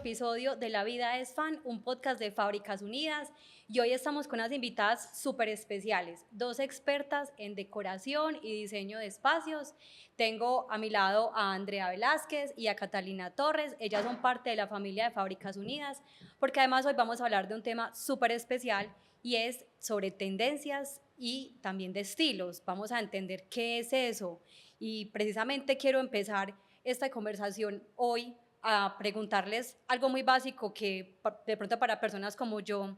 episodio de La Vida es Fan, un podcast de Fábricas Unidas, y hoy estamos con unas invitadas súper especiales, dos expertas en decoración y diseño de espacios. Tengo a mi lado a Andrea Velázquez y a Catalina Torres. Ellas son parte de la familia de Fábricas Unidas, porque además hoy vamos a hablar de un tema súper especial y es sobre tendencias y también de estilos. Vamos a entender qué es eso, y precisamente quiero empezar esta conversación hoy a preguntarles algo muy básico que de pronto para personas como yo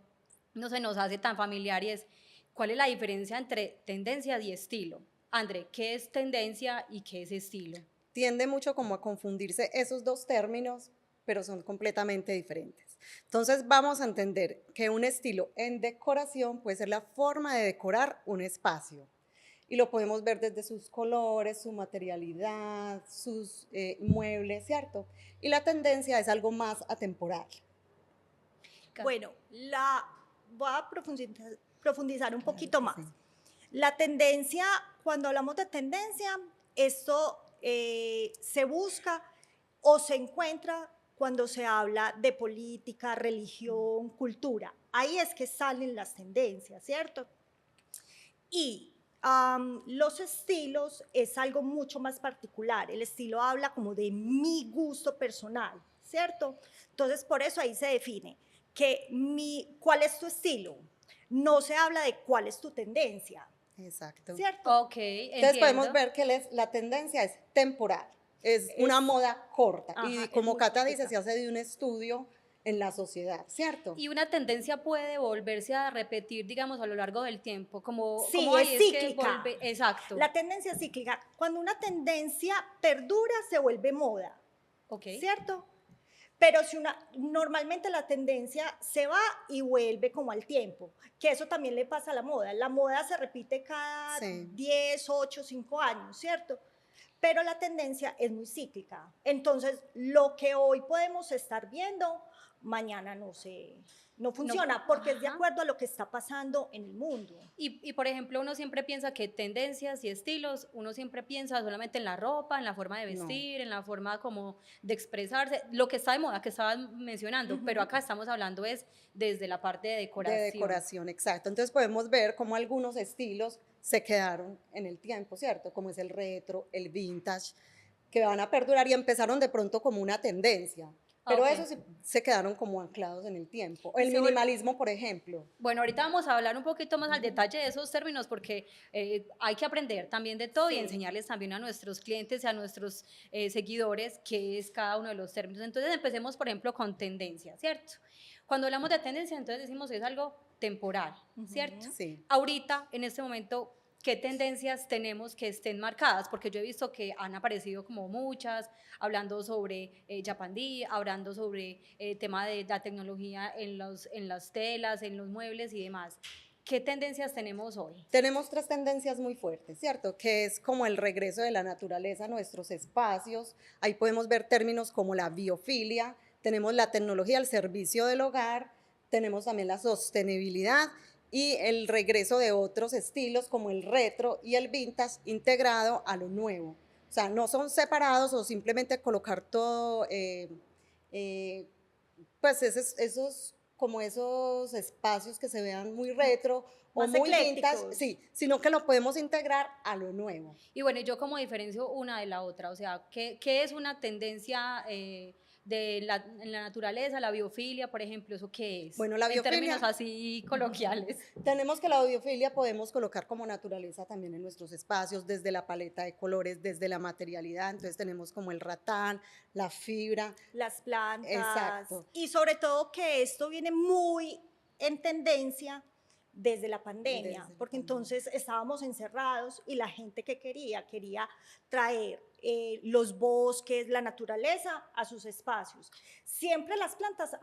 no se nos hace tan familiar, y es: ¿cuál es la diferencia entre tendencias y estilo? André, ¿qué es tendencia y qué es estilo? Tiende mucho como a confundirse esos dos términos, pero son completamente diferentes. Entonces vamos a entender que un estilo en decoración puede ser la forma de decorar un espacio. Y lo podemos ver desde sus colores, su materialidad, sus muebles, ¿cierto? Y la tendencia es algo más atemporal. Bueno, voy a profundizar un poquito más. Sí. La tendencia, cuando hablamos de tendencia, esto se busca o se encuentra cuando se habla de política, religión, cultura. Ahí es que salen las tendencias, ¿cierto? Y los estilos es algo mucho más particular. El estilo habla como de mi gusto personal, ¿cierto? Entonces, por eso ahí se define que cuál es tu estilo. No se habla de cuál es tu tendencia, Exacto. ¿cierto? Ok, Entonces podemos entiendo. ver que la tendencia es temporal, es una moda corta. Ajá, Y es como muy Cata dice, cortica. se hace de un estudio en la sociedad, ¿cierto? Y una tendencia puede volverse a repetir, digamos, a lo largo del tiempo, como Sí, es hay, es que cíclica. vuelve, exacto. La tendencia es cíclica. Cuando una tendencia perdura, se vuelve moda, Ok. ¿cierto? Pero normalmente la tendencia se va y vuelve como al tiempo, que eso también le pasa a la moda. La moda se repite cada Sí. 10, 8, 5 años, ¿cierto? Pero la tendencia es muy cíclica. Entonces, lo que hoy podemos estar viendo, mañana no funciona, porque es de Ajá. acuerdo a lo que está pasando en el mundo. Y, por ejemplo, uno siempre piensa que tendencias y estilos, uno siempre piensa solamente en la ropa, en la forma de vestir, en la forma como de expresarse, lo que está de moda, que estaban mencionando, pero acá estamos hablando es desde la parte de De decoración. decoración, exacto. Entonces podemos ver cómo algunos estilos se quedaron en el tiempo, ¿cierto? Como es el retro, el vintage, que van a perdurar y empezaron de pronto como una tendencia, pero Ok. esos se quedaron como anclados en el tiempo. Y El se vuelve- minimalismo, por ejemplo. Bueno, ahorita vamos a hablar un poquito más al detalle de esos términos, porque hay que aprender también de todo y Sí. enseñarles también a nuestros clientes y a nuestros seguidores qué es cada uno de los términos. Entonces empecemos, por ejemplo, con tendencia, ¿cierto? Cuando hablamos de tendencia, entonces decimos es algo temporal, ¿cierto? Sí. Ahorita, en este momento, ¿qué tendencias tenemos que estén marcadas? Porque yo he visto que han aparecido como muchas, hablando sobre Japandí, hablando sobre tema de la tecnología en las telas, en los muebles y demás. ¿Qué tendencias tenemos hoy? Tenemos tres tendencias muy fuertes, ¿cierto? Que es como el regreso de la naturaleza a nuestros espacios. Ahí podemos ver términos como la biofilia, tenemos la tecnología al servicio del hogar, tenemos también la sostenibilidad y el regreso de otros estilos como el retro y el vintage integrado a lo nuevo. O sea, no son separados o simplemente colocar todo, pues como esos espacios que se vean muy retro o Más muy vintage, eclécticos. sí, sino que lo podemos integrar a lo nuevo. Y bueno, yo como diferencio una de la otra, o sea, ¿qué es una tendencia en la naturaleza, la biofilia, por ejemplo? ¿Eso qué es? Bueno, la En biofilia, términos así coloquiales. tenemos que la biofilia podemos colocar como naturaleza también en nuestros espacios, desde la paleta de colores, desde la materialidad, entonces tenemos como el ratán, la fibra, Las plantas, exacto. y sobre todo que esto viene muy en tendencia desde la pandemia, Desde la porque pandemia. entonces estábamos encerrados y la gente que quería traer los bosques, la naturaleza a sus espacios. Siempre las plantas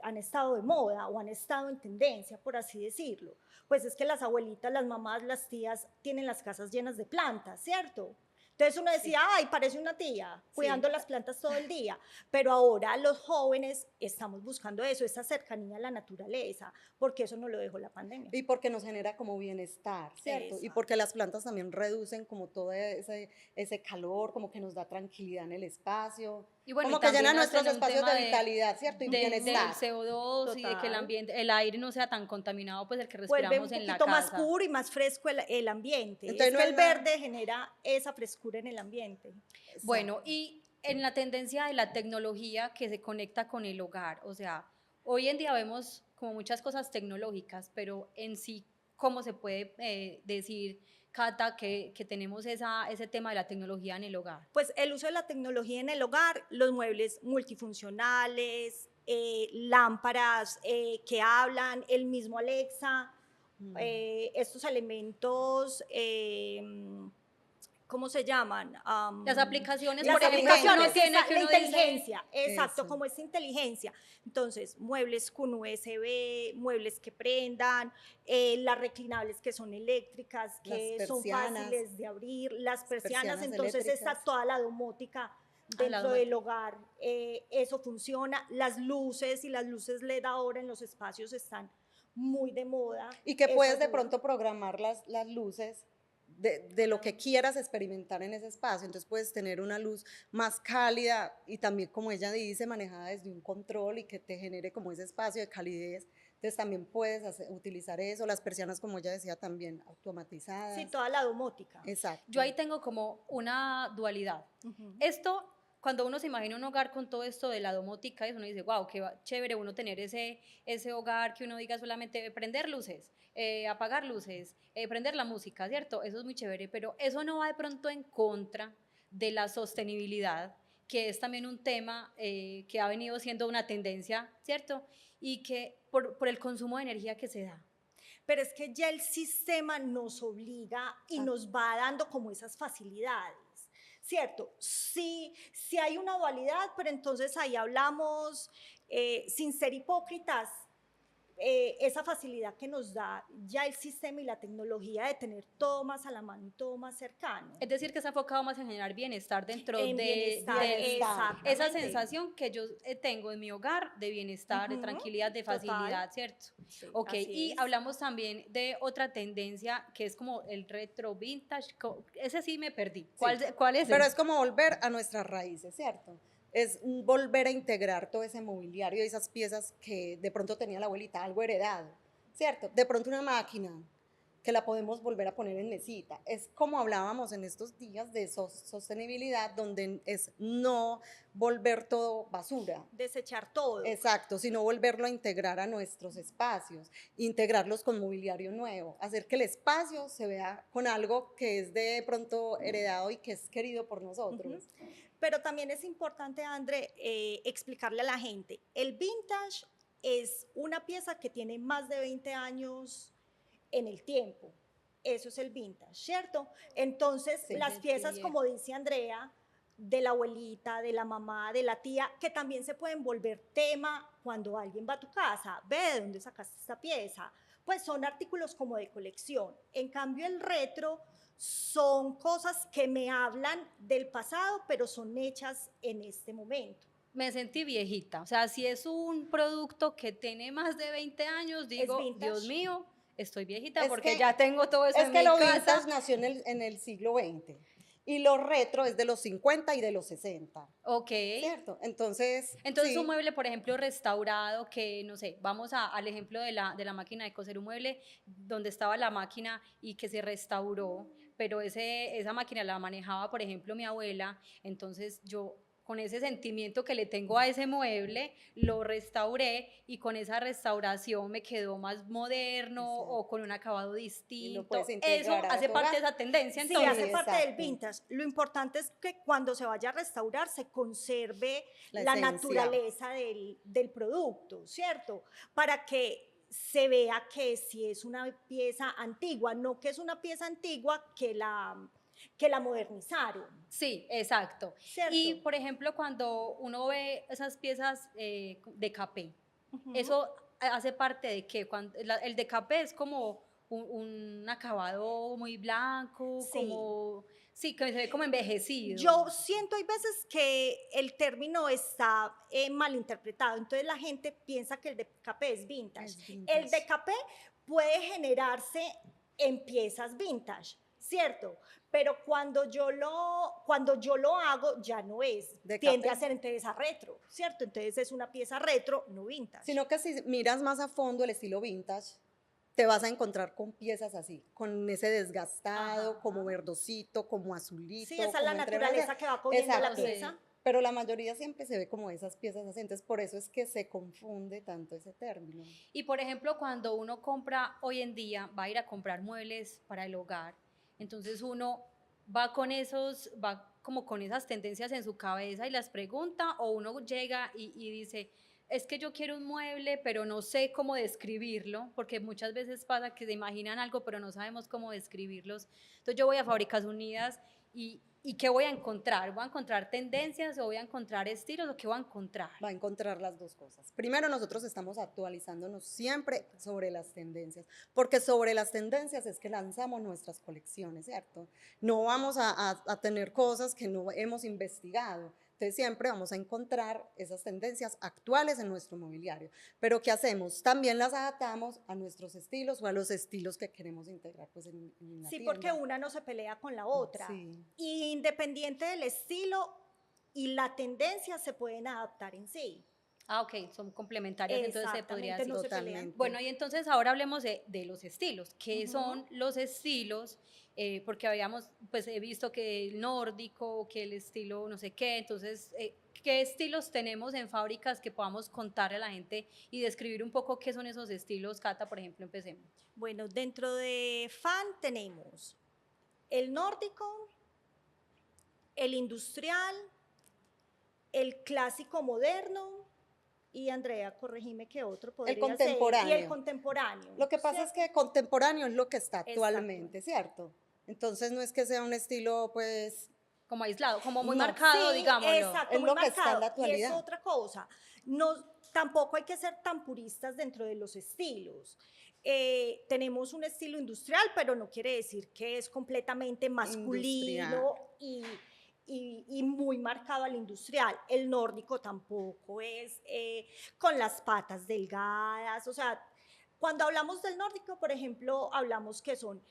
han estado de moda o han estado en tendencia, por así decirlo. Pues es que las abuelitas, las mamás, las tías tienen las casas llenas de plantas, ¿cierto? Entonces uno decía, ay, parece una tía, cuidando las plantas todo el día. Pero ahora los jóvenes estamos buscando eso, esa cercanía a la naturaleza, porque eso no lo dejó la pandemia. Y porque nos genera como bienestar, ¿cierto? Y Exacto. porque las plantas también reducen como todo ese calor, como que nos da tranquilidad en el espacio. Y bueno, como y que llena también nuestros hacen un espacios tema de vitalidad, ¿cierto? Y del bienestar. CO2 y de que Total. el aire no sea tan contaminado, pues el que Vuelve respiramos un en la poquito más casa. puro y más fresco el ambiente. Entonces Es no que es el nada. verde genera esa frescura en el ambiente. Bueno, Exacto. y en la tendencia de la tecnología que se conecta con el hogar, o sea, hoy en día vemos como muchas cosas tecnológicas, pero en sí, ¿cómo se puede decir, Cata, que tenemos ese tema de la tecnología en el hogar? Pues el uso de la tecnología en el hogar, los muebles multifuncionales, lámparas que hablan, el mismo Alexa, estos elementos, ¿cómo se llaman? Las aplicaciones, Las por ejemplo, que uno aplicaciones, tiene, que la uno dice, inteligencia, exacto, Eso. como es inteligencia. Entonces, muebles con USB, muebles que prendan, las reclinables que son eléctricas, Las que son persianas, fáciles de abrir, las persianas, persianas entonces está eléctricas. toda la domótica al lado dentro del hogar, eso funciona. Las luces y las luces LED ahora en los espacios están muy de moda, Y que eso puedes de ayuda. pronto programar las luces de lo que quieras experimentar en ese espacio. Entonces puedes tener una luz más cálida y también, como ella dice, manejada desde un control y que te genere como ese espacio de calidez. Entonces también puedes utilizar eso. Las persianas, como ella decía, también Sí, automatizadas. toda la domótica. yo Exacto. ahí tengo como una dualidad. Ujú. Esto, cuando uno se imagina un hogar con todo esto de la domótica, uno dice, wow, qué chévere uno tener ese hogar que uno diga solamente prender luces, apagar luces, prender la música, ¿cierto? Eso es muy chévere, pero eso no va de pronto en contra de la sostenibilidad, que es también un tema que ha venido siendo una tendencia, ¿cierto? Y que por el consumo de energía que se da. Pero es que ya el sistema nos obliga y Ah, nos va dando como esas facilidades, ¿cierto? Sí, sí hay una dualidad, pero entonces ahí hablamos, sin ser hipócritas, esa facilidad que nos da ya el sistema y la tecnología de tener todo más a la mano y todo más cercano. Es decir, que está enfocado más en generar bienestar dentro En bienestar, bienestar. esa exactamente. sensación que yo tengo en mi hogar de bienestar, de Ujú, tranquilidad, de total. facilidad, ¿cierto? Sí, Ok, así y es. hablamos también de otra tendencia que es como el retro vintage. Ese sí me perdí. sí. ¿Cuál es Pero ese? es como volver a nuestras raíces, ¿cierto? Es volver a integrar todo ese mobiliario y esas piezas que de pronto tenía la abuelita, algo heredado, ¿cierto? De pronto una máquina que la podemos volver a poner en mesita. Es como hablábamos en estos días de sostenibilidad, donde es no volver todo basura. Desechar todo. Exacto, sino volverlo a integrar a nuestros espacios, integrarlos con mobiliario nuevo, hacer que el espacio se vea con algo que es de pronto heredado y que es querido por nosotros. Ujú. Pero también es importante, André, explicarle a la gente, el vintage es una pieza que tiene más de 20 años en el tiempo. Eso es el vintage, ¿cierto? Entonces, Sí. las piezas, como dice Andrea, de la abuelita, de la mamá, de la tía, que también se pueden volver tema cuando alguien va a tu casa, ve de dónde sacaste esta pieza. Pues son artículos como de colección. En cambio, el retro son cosas que me hablan del pasado, pero son hechas en este momento. Me sentí viejita. O sea, si es un producto que tiene más de 20 años, Es digo, Dios vintage. mío, estoy viejita Es porque que, ya tengo todo eso es en que mi lo casa. vintage nació en el siglo XX y lo retro es de los 50 y de los 60, Ok. ¿cierto? Entonces, Entonces un sí, mueble, por ejemplo, restaurado, que no sé, vamos al ejemplo de la máquina de coser, un mueble donde estaba la máquina y que se restauró, pero esa máquina la manejaba, por ejemplo, mi abuela, entonces yo con ese sentimiento que le tengo a ese mueble, lo restauré y con esa restauración me quedó más moderno exacto. o con un acabado Y lo puedes distinto. Eso integrar a hace tu parte hogar. de esa tendencia, Sí, Sí, hace entonces. parte del exacto. vintage. Lo importante es que cuando se vaya a restaurar se conserve La la esencia. naturaleza del producto, ¿cierto? Para que se vea que si es una pieza antigua, no que es una pieza antigua que la modernizaron, Sí, exacto. Y, ¿cierto? por ejemplo, cuando uno ve esas piezas de capé, Ujú. eso hace parte de que el de capé es como un acabado muy blanco, Sí. como, sí, que se ve como envejecido. Yo siento hay veces que el término está mal interpretado, entonces la gente piensa que el decapé es vintage. Es El vintage. decapé puede generarse en piezas vintage, ¿cierto? Pero cuando yo lo hago, ya no es, De tiende café. a ser entonces a retro, ¿cierto? Entonces es una pieza retro, no vintage. Sino que si miras más a fondo el estilo vintage, te vas a encontrar con piezas así, con ese desgastado, Ajá. como verdosito, como azulito. Sí, esa es la como entre naturaleza verde. que va cogiendo la Exacto. pieza. Pero la mayoría siempre se ve como esas piezas así, entonces por eso es que se confunde tanto ese término. Y por ejemplo, cuando uno compra hoy en día, va a ir a comprar muebles para el hogar, entonces uno va como con esas tendencias en su cabeza y las pregunta, o uno llega y dice, es que yo quiero un mueble, pero no sé cómo describirlo, porque muchas veces pasa que se imaginan algo, pero no sabemos cómo describirlos. Entonces yo voy a Fábricas Unidas y ¿qué voy a encontrar? ¿Voy a encontrar tendencias o voy a encontrar estilos o qué voy a encontrar? Va a encontrar las dos cosas. Primero, nosotros estamos actualizándonos siempre sobre las tendencias, porque sobre las tendencias es que lanzamos nuestras colecciones, ¿cierto? No vamos a tener cosas que no hemos investigado. Entonces siempre vamos a encontrar esas tendencias actuales en nuestro mobiliario. Pero ¿qué hacemos? También las adaptamos a nuestros estilos o a los estilos que queremos integrar pues, en la Sí, tienda. porque una no se pelea con la otra. Sí. Y independiente del estilo y la tendencia se pueden adaptar en sí. Ah, ok, son complementarias, entonces se podría Exactamente, decir. no se pelean. Totalmente. Bueno, y entonces ahora hablemos de los estilos. ¿Qué son los estilos? Porque habíamos, pues he visto que el nórdico, que el estilo no sé qué, entonces, ¿qué estilos tenemos en fábricas que podamos contarle a la gente y describir un poco qué son esos estilos? Cata, por ejemplo, empecemos. Bueno, dentro de FAN tenemos el nórdico, el industrial, el clásico moderno y Andrea, corregime qué otro podría ser. contemporáneo. Y el contemporáneo. Lo que pasa es ¿cierto? que contemporáneo es lo que está Exacto. actualmente, ¿cierto? Entonces no es que sea un estilo, pues, Como aislado, como muy No, marcado, Sí, digámoslo. exacto, Es muy lo que está en marcado. la Y es actualidad. otra cosa. No, tampoco hay que ser tan puristas dentro de los estilos. Tenemos un estilo industrial, pero no quiere decir que es completamente masculino y muy marcado al industrial. El nórdico tampoco es con las patas delgadas, o sea, cuando hablamos del nórdico, por ejemplo, hablamos que son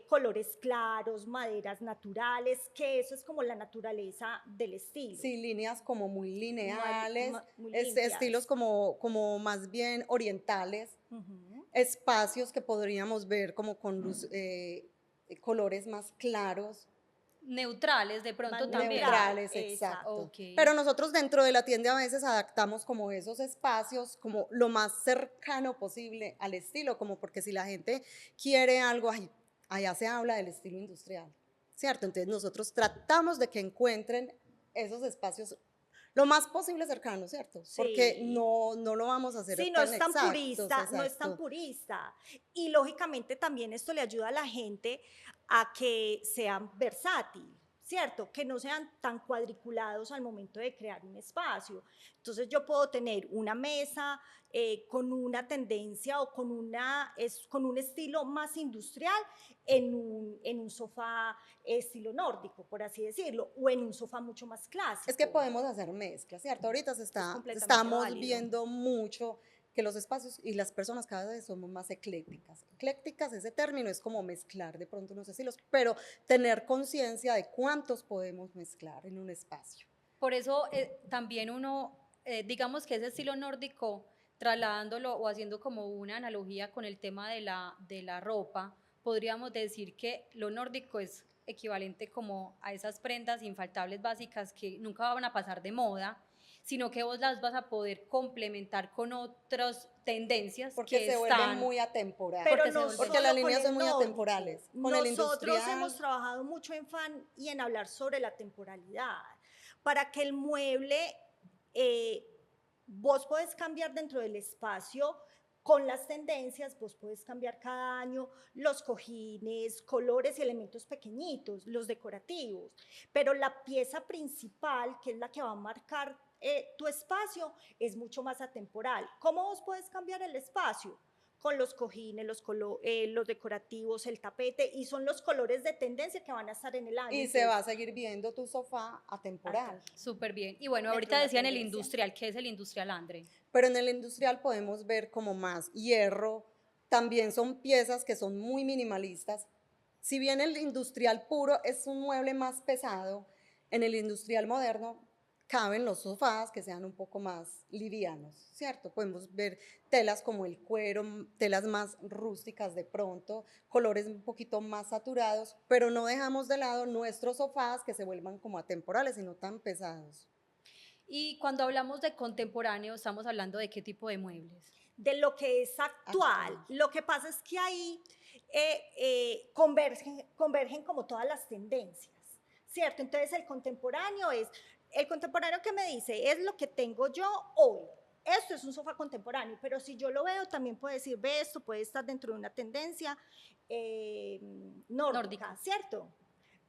colores claros, maderas naturales, que eso es como la naturaleza del estilo. Sí, líneas como muy lineales, Muy limpias. estilos como más bien orientales, Ujú. espacios que podríamos ver como con colores más claros. Neutrales de pronto Más también. Neutrales, Exacto. exacto. Ok. Pero nosotros dentro de la tienda a veces adaptamos como esos espacios como lo más cercano posible al estilo, como porque si la gente quiere algo, ay, allá se habla del estilo industrial, ¿cierto? Entonces nosotros tratamos de que encuentren esos espacios lo más posible cercanos, ¿cierto? Sí. Porque no lo vamos a hacer Sí, no tan es tan exactos, purista, no es tan exacto. purista. Y lógicamente también esto le ayuda a la gente a que sean versátil, ¿cierto? Que no sean tan cuadriculados al momento de crear un espacio. Entonces yo puedo tener una mesa con una tendencia o con un estilo más industrial en un sofá estilo nórdico, por así decirlo, o en un sofá mucho más clásico. Es que podemos hacer mezclas, ¿cierto? Ahorita completamente estamos válido. viendo mucho que los espacios y las personas cada vez somos más eclécticas. Eclécticas, ese término es como mezclar de pronto unos estilos, pero tener conciencia de cuántos podemos mezclar en un espacio. Por eso también uno, digamos que ese estilo nórdico, trasladándolo o haciendo como una analogía con el tema de la ropa, podríamos decir que lo nórdico es equivalente como a esas prendas infaltables básicas que nunca van a pasar de moda, sino que vos las vas a poder complementar con otras tendencias Porque que se vuelven están muy atemporales. Pero porque se no vuelven- porque solo las con líneas el son muy nórdico. atemporales. Con el Nosotros industrial, hemos trabajado mucho en FAN y en hablar sobre la temporalidad. Para que el mueble, vos podés cambiar dentro del espacio con las tendencias, vos podés cambiar cada año los cojines, colores y elementos pequeñitos, los decorativos. Pero la pieza principal, que es la que va a marcar tu espacio, es mucho más atemporal. ¿Cómo vos podés cambiar el espacio? Con los cojines, los decorativos, el tapete, y son los colores de tendencia que van a estar en el año. y se va a seguir viendo tu sofá atemporal. súper bien. Y bueno, Dentro ahorita de la decían el tendencia. industrial. ¿Qué es el industrial, Andre? Pero en el industrial podemos ver como más hierro, también son piezas que son muy minimalistas, Si bien el industrial puro es un mueble más pesado, en el industrial moderno caben los sofás que sean un poco más livianos, ¿cierto? Podemos ver telas como el cuero, telas más rústicas de pronto, colores un poquito más saturados, pero no dejamos de lado nuestros sofás que se vuelvan como atemporales y no tan pesados. Y cuando hablamos de contemporáneo, estamos hablando de qué tipo de muebles. De lo que es actual. Lo que pasa es que ahí convergen como todas las tendencias, ¿cierto? Entonces el contemporáneo que me dice, es lo que tengo yo hoy. Esto es un sofá contemporáneo, pero si yo lo veo, también puede decir, ve, esto puede estar dentro de una tendencia nórdica, ¿cierto?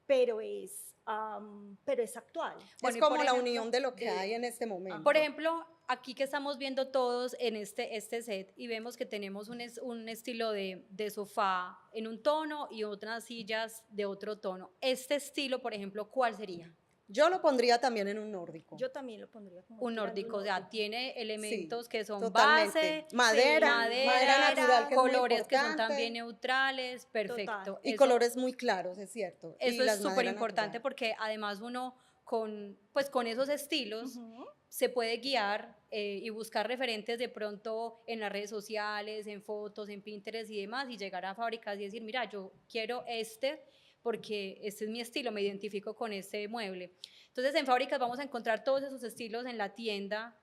Pero es actual. Bueno, es como la unión de lo que hay en este momento. Por ejemplo, aquí que estamos viendo todos en este set y vemos que tenemos un estilo de sofá en un tono y otras sillas de otro tono. Este estilo, por ejemplo, ¿cuál sería? Yo lo pondría también en un nórdico. Yo también lo pondría como un nórdico, o sea, tiene elementos que son totalmente. base, madera natural, que colores es que son también neutrales, perfecto. Total. Y colores muy claros, es cierto. Eso es súper importante porque además uno con esos estilos se puede guiar y buscar referentes de pronto en las redes sociales, en fotos, en Pinterest y demás, y llegar a fábricas y decir, mira, yo quiero porque este es mi estilo, me identifico con este mueble. Entonces en fábricas vamos a encontrar todos esos estilos en la tienda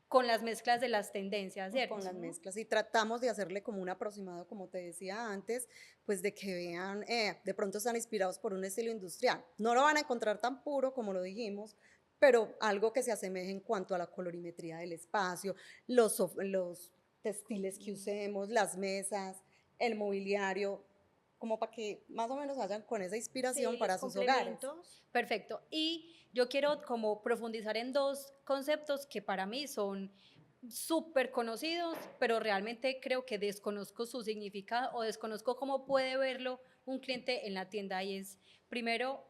con las mezclas de las tendencias, ¿cierto? Con las mezclas y tratamos de hacerle como un aproximado, como te decía antes, pues de que vean, de pronto están inspirados por un estilo industrial. No lo van a encontrar tan puro como lo dijimos, pero algo que se asemeje en cuanto a la colorimetría del espacio, los textiles que usemos, las mesas, el mobiliario, como para que más o menos vayan con esa inspiración para sus hogares. Perfecto. Y yo quiero como profundizar en dos conceptos que para mí son súper conocidos, pero realmente creo que desconozco su significado o desconozco cómo puede verlo un cliente en la tienda, y es, primero,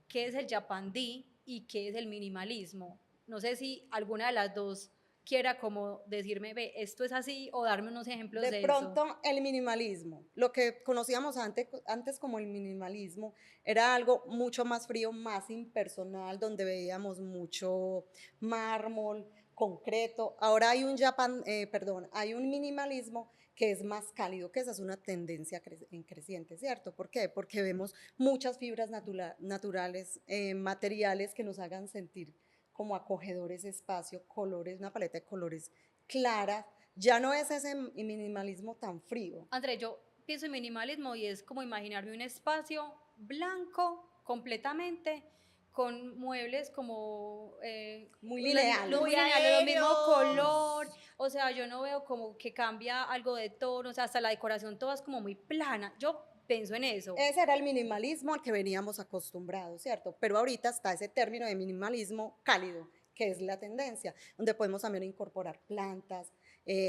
¿qué es el Japandí y qué es el minimalismo? No sé si alguna de las dos quiera como decirme, ve, esto es así, o darme unos ejemplos de eso. De pronto, el minimalismo, lo que conocíamos antes como el minimalismo, era algo mucho más frío, más impersonal, donde veíamos mucho mármol, concreto. Ahora hay hay un minimalismo que es más cálido, que esa es una tendencia creciente, ¿cierto? ¿Por qué? Porque vemos muchas fibras naturales, materiales que nos hagan sentir como acogedores, espacio, colores, una paleta de colores clara. Ya no es ese minimalismo tan frío. André, yo pienso en minimalismo y es como imaginarme un espacio blanco completamente, con muebles como muy lineales, lo mismo color, o sea, yo no veo como que cambia algo de tono, o sea, hasta la decoración toda es como muy plana. Yo pienso en eso. Ese era el minimalismo al que veníamos acostumbrados, ¿cierto? Pero ahorita está ese término de minimalismo cálido, que es la tendencia, donde podemos también incorporar plantas,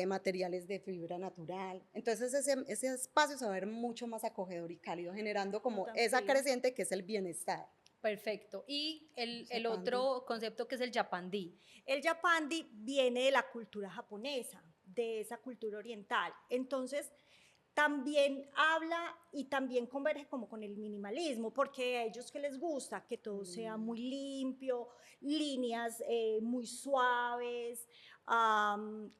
materiales de fibra natural. Entonces ese espacio se va a ver mucho más acogedor y cálido, generando como esa creciente que es el bienestar. Perfecto. Y el otro concepto que es el Japandí. El Japandí viene de la cultura japonesa, de esa cultura oriental. Entonces, también habla y también converge como con el minimalismo, porque a ellos que les gusta que todo sea muy limpio, líneas muy suaves,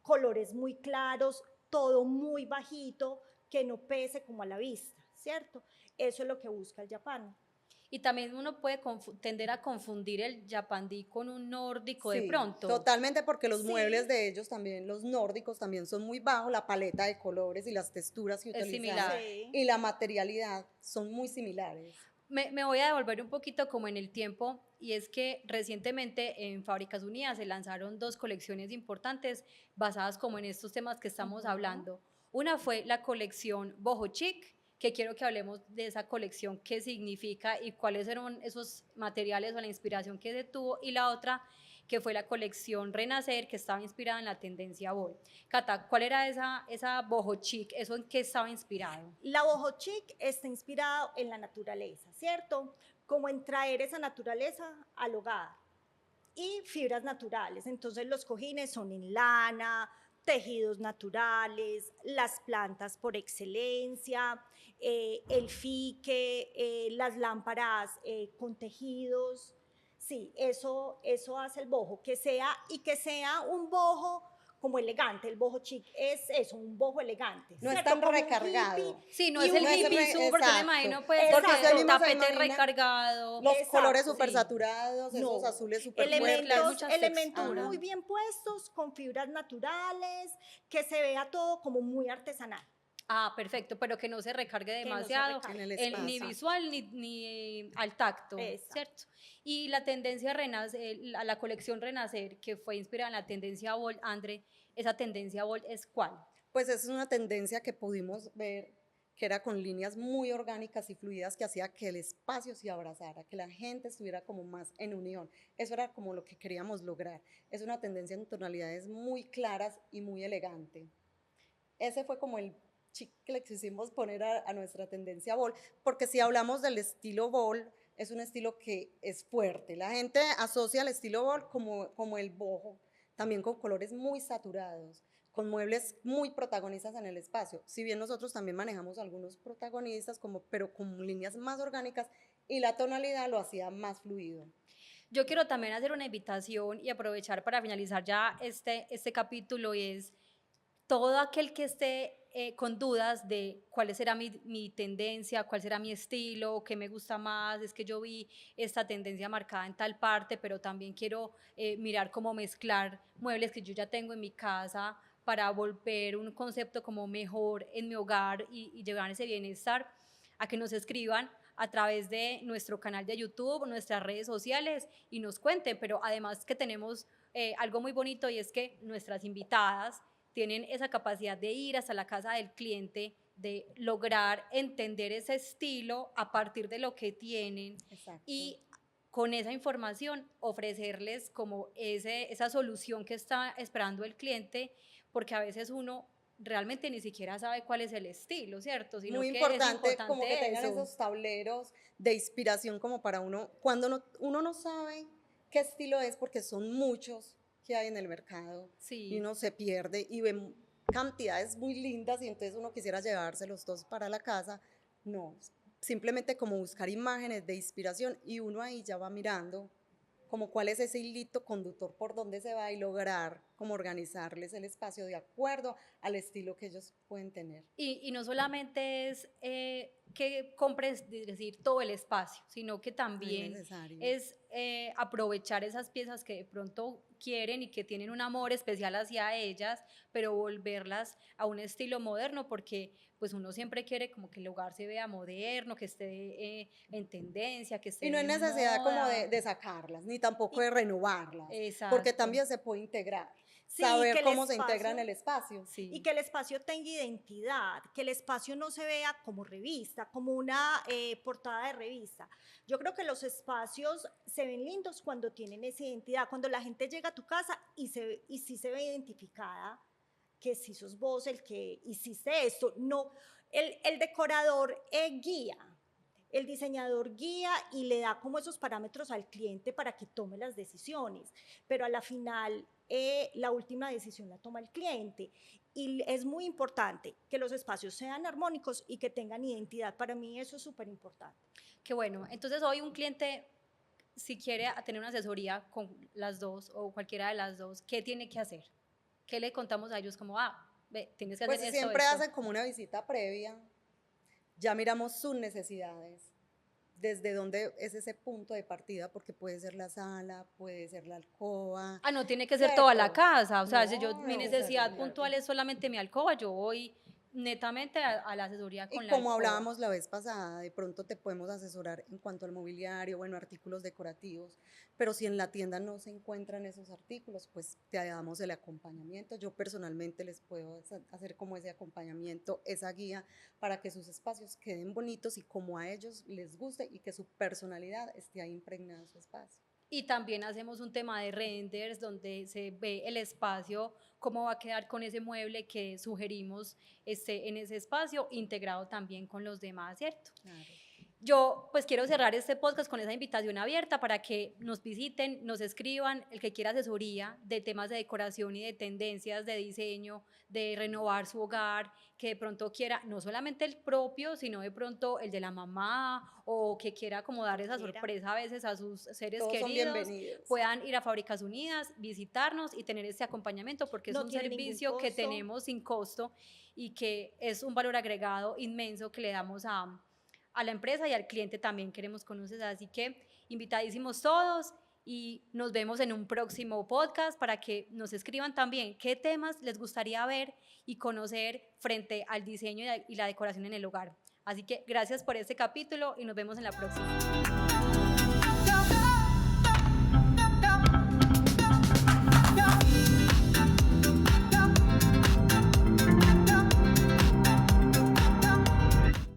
colores muy claros, todo muy bajito, que no pese como a la vista, ¿cierto? Eso es lo que busca el Japán. Y también uno puede tender a confundir el Japandí con un nórdico de pronto. Totalmente, porque los muebles de ellos también, los nórdicos también son muy bajos, la paleta de colores y las texturas que utilizan similar. Y la materialidad son muy similares. Me voy a devolver un poquito como en el tiempo, y es que recientemente en Fábricas Unidas se lanzaron dos colecciones importantes basadas como en estos temas que estamos hablando. Una fue la colección Boho Chic, que quiero que hablemos de esa colección, qué significa y cuáles eran esos materiales o la inspiración que se tuvo, y la otra que fue la colección Renacer, que estaba inspirada en la tendencia Boho. Cata, ¿cuál era esa Boho Chic? ¿Eso en qué estaba inspirado? La Boho Chic está inspirado en la naturaleza, ¿cierto? Como en traer esa naturaleza al hogar y fibras naturales. Entonces los cojines son en lana, tejidos naturales, las plantas por excelencia, el fique, las lámparas con tejidos. Sí, eso hace el boho, que sea un boho como elegante. El boho chic es eso, un boho elegante. No es ¿cierto? tan Como un recargado. hippie Sí, no y es el un hippie super, yo me imagino pues Exacto. Porque usted el mismo se tapete imagina recargado. los Exacto, colores súper sí. saturados, esos No, azules súper mezclar fuertes. muchas elementos texturas. muy bien puestos, con fibras naturales, que se vea todo como muy artesanal. Ah, perfecto, pero que no se recargue Que no se demasiado, recargue. En el ni espacio. visual ni al tacto, Exacto. ¿cierto? Y la tendencia Renacer, la colección Renacer, que fue inspirada en la tendencia Bold, André, esa tendencia Bold es ¿cuál? Pues esa es una tendencia que pudimos ver que era con líneas muy orgánicas y fluidas que hacía que el espacio se abrazara, que la gente estuviera como más en unión. Eso era como lo que queríamos lograr. Es una tendencia en tonalidades muy claras y muy elegante. Ese fue como el chic que le quisimos poner a nuestra tendencia bol, porque si hablamos del estilo bol, es un estilo que es fuerte. La gente asocia el estilo bol como el boho, también con colores muy saturados, con muebles muy protagonistas en el espacio. Si bien nosotros también manejamos algunos protagonistas, pero con líneas más orgánicas y la tonalidad lo hacía más fluido. Yo quiero también hacer una invitación y aprovechar para finalizar ya este capítulo y es todo aquel que esté con dudas de cuál será mi tendencia, cuál será mi estilo, qué me gusta más, es que yo vi esta tendencia marcada en tal parte, pero también quiero mirar cómo mezclar muebles que yo ya tengo en mi casa para volver un concepto como mejor en mi hogar y llevar ese bienestar, a que nos escriban a través de nuestro canal de YouTube, nuestras redes sociales y nos cuenten, pero además que tenemos algo muy bonito y es que nuestras invitadas tienen esa capacidad de ir hasta la casa del cliente, de lograr entender ese estilo a partir de lo que tienen. Exacto. Y con esa información ofrecerles como esa solución que está esperando el cliente, porque a veces uno realmente ni siquiera sabe cuál es el estilo, ¿cierto? Sino Muy que es importante como que importante tengan eso. esos tableros de inspiración como para uno, cuando uno no sabe qué estilo es, porque son muchos que hay en el mercado y Sí. uno se pierde y ve cantidades muy lindas y entonces uno quisiera llevárselos todos para la casa. No, simplemente como buscar imágenes de inspiración y uno ahí ya va mirando como cuál es ese hilito conductor por donde se va y lograr como organizarles el espacio de acuerdo al estilo que ellos pueden tener. Y no solamente es que compres, es decir, todo el espacio, sino que también necesario. es aprovechar esas piezas que de pronto quieren y que tienen un amor especial hacia ellas, pero volverlas a un estilo moderno, porque pues uno siempre quiere como que el hogar se vea moderno, que esté en tendencia, que esté Y no hay de necesidad como moda. de sacarlas, ni tampoco de renovarlas, porque Exacto. también se puede integrar, Sí, saber que el cómo se integra en espacio- el espacio. Sí. Y que el espacio tenga identidad, que el espacio no se vea como revista, como una portada de revista. Yo creo que los espacios se ven lindos cuando tienen esa identidad, cuando la gente llega a tu casa y sí se ve identificada, que si sos vos el que hiciste esto. No, el decorador guía. El diseñador guía y le da como esos parámetros al cliente para que tome las decisiones, pero a la final la última decisión la toma el cliente. Y es muy importante que los espacios sean armónicos y que tengan identidad. Para mí eso es súper importante. Qué bueno. Entonces hoy un cliente, si quiere tener una asesoría con las dos o cualquiera de las dos, ¿qué tiene que hacer? ¿Qué le contamos a ellos como, ve, tienes que hacer Pues esto, siempre esto? hacen como una visita previa, ya miramos sus necesidades, desde dónde es ese punto de partida, porque puede ser la sala, puede ser la alcoba. No tiene que ser toda la ¿cierto? casa. O sea, si No, mi no necesidad necesariamente. puntual es solamente mi alcoba, yo voy netamente a la asesoría Y con la como alcoba. hablábamos la vez pasada, de pronto te podemos asesorar en cuanto al mobiliario, bueno, artículos decorativos, pero si en la tienda no se encuentran esos artículos, pues te damos el acompañamiento. Yo personalmente les puedo hacer como ese acompañamiento, esa guía, para que sus espacios queden bonitos y como a ellos les guste y que su personalidad esté ahí impregnada en su espacio. Y también hacemos un tema de renders donde se ve el espacio, cómo va a quedar con ese mueble que sugerimos en ese espacio, integrado también con los demás, ¿cierto? Claro. Yo pues quiero cerrar este podcast con esa invitación abierta para que nos visiten, nos escriban, el que quiera asesoría de temas de decoración y de tendencias de diseño, de renovar su hogar, que de pronto quiera no solamente el propio, sino de pronto el de la mamá, o que quiera como dar esa Quiera. sorpresa a veces a sus seres Todos son queridos, bienvenidos. puedan ir a Fábricas Unidas, visitarnos y tener este acompañamiento, porque es No un tiene ningún servicio que costo. tenemos sin costo y que es un valor agregado inmenso que le damos a la empresa y al cliente también queremos conocer. Así que invitadísimos todos y nos vemos en un próximo podcast para que nos escriban también qué temas les gustaría ver y conocer frente al diseño y la decoración en el hogar. Así que gracias por este capítulo y nos vemos en la próxima.